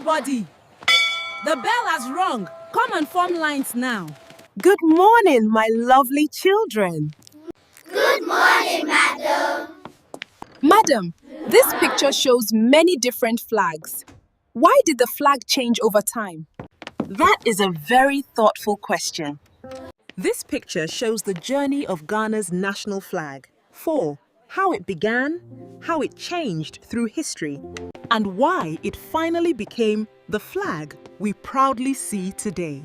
everybody! The bell has rung. Come and form lines now. Good morning, my lovely children. Good morning, madam. Madam, this picture shows many different flags. Why did the flag change over time? That is a very thoughtful question. This picture shows the journey of Ghana's national flag. 4. How it began, how it changed through history, and why it finally became the flag we proudly see today.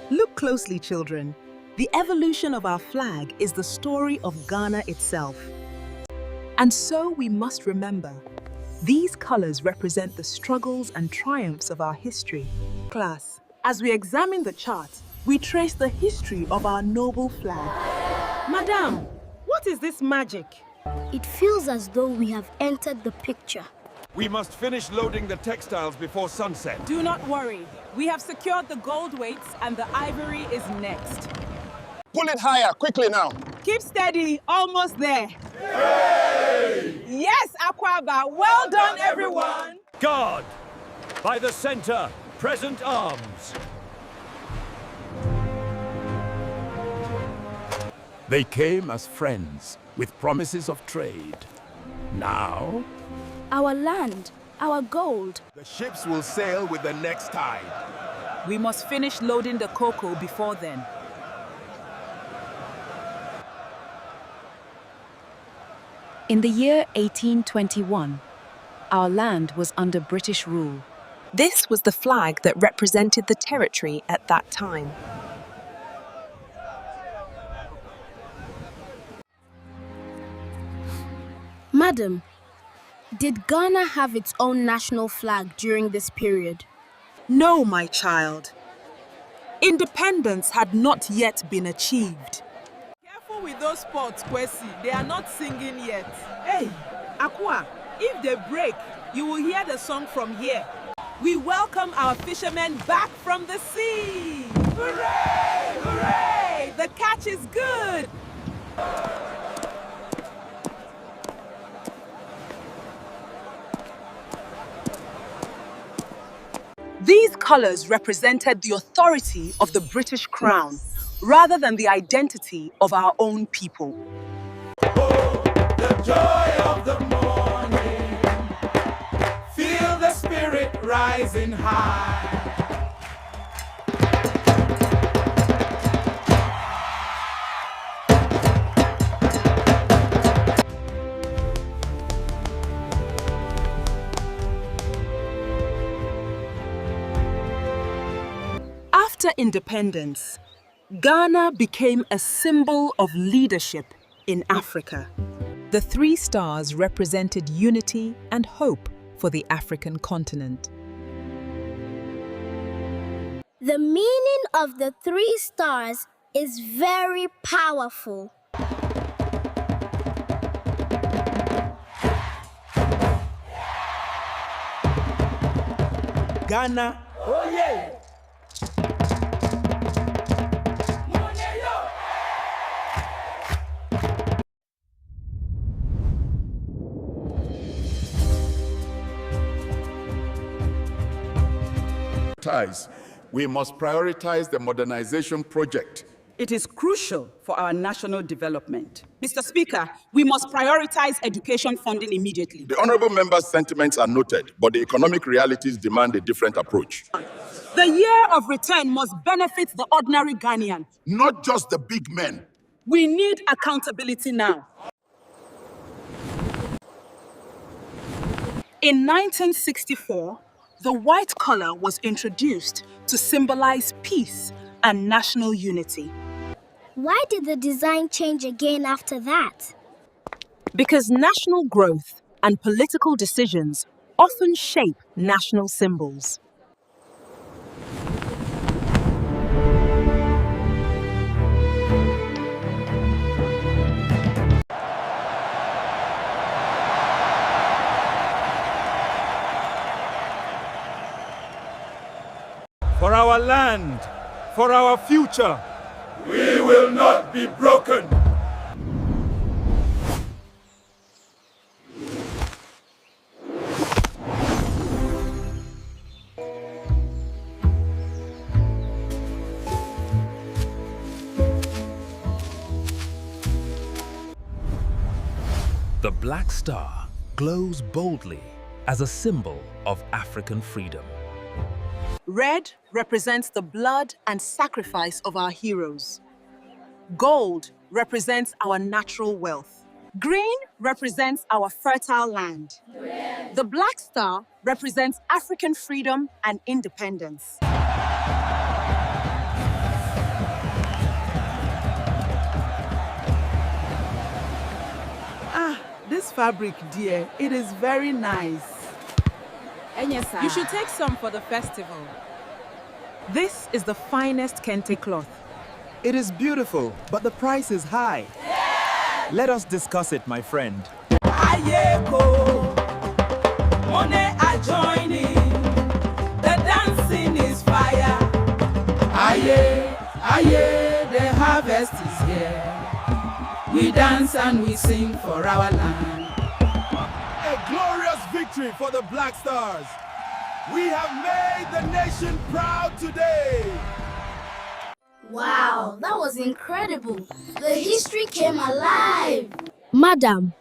Look closely, children. The evolution of our flag is the story of Ghana itself. And so we must remember, these colors represent the struggles and triumphs of our history. Class, as we examine the chart, we trace the history of our noble flag. Madam, what is this magic? It feels as though we have entered the picture. We must finish loading the textiles before sunset. Do not worry. We have secured the gold weights and the ivory is next. Pull it higher, quickly now. Keep steady, almost there. Hey! Yes, Akwaba, well done, everyone. Guard! By the center, present arms. They came as friends, with promises of trade. Now, Our land, our gold. The ships will sail with the next tide. We must finish loading the cocoa before then. In the year 1821, our land was under British rule. This was the flag that represented the territory at that time. Madam, did Ghana have its own national flag during this period? No, my child. Independence had not yet been achieved. Careful with those pots, Kwesi. They are not singing yet. Hey, Aqua, if they break, you will hear the song from here. We welcome our fishermen back from the sea. Hooray! Hooray! The catch is good. These colors represented the authority of the British Crown, rather than the identity of our own people. Oh, the joy of the morning. Feel the spirit rising high. After independence, Ghana became a symbol of leadership in Africa. The 3 stars represented unity and hope for the African continent. The meaning of the 3 stars is very powerful. Ghana, Oh yeah! We must prioritize the modernization project. It is crucial for our national development. Mr. Speaker, we must prioritize education funding immediately. The honorable member's sentiments are noted, but the economic realities demand a different approach. The year of return must benefit the ordinary Ghanaian. Not just the big men. We need accountability now. In 1964, the white collar was introduced to symbolize peace and national unity. Why did the design change again after that? Because national growth and political decisions often shape national symbols. for our land, for our future. We will not be broken. The Black Star glows boldly as a symbol of African freedom. Red represents the blood and sacrifice of our heroes. Gold represents our natural wealth. Green represents our fertile land. The Black Star represents African freedom and independence. This fabric, dear, it is very nice. You should take some for the festival. This is the finest kente cloth. It is beautiful, but the price is high. Let us discuss it, my friend. Ayeko, Mone are joining. The dancing is fire. Aye, aye, the harvest is here. We dance and we sing for our land. A glorious victory for the Black Stars. We have made the nation proud today. Wow, that was incredible. The history came alive. Madam,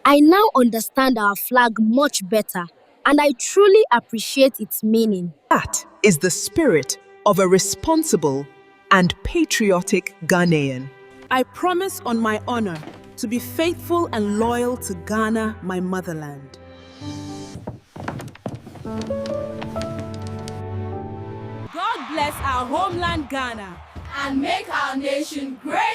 I now understand our flag much better, and I truly appreciate its meaning. That is the spirit of a responsible and patriotic Ghanaian. I promise on my honor to be faithful and loyal to Ghana, my motherland. God bless our homeland Ghana And make our nation great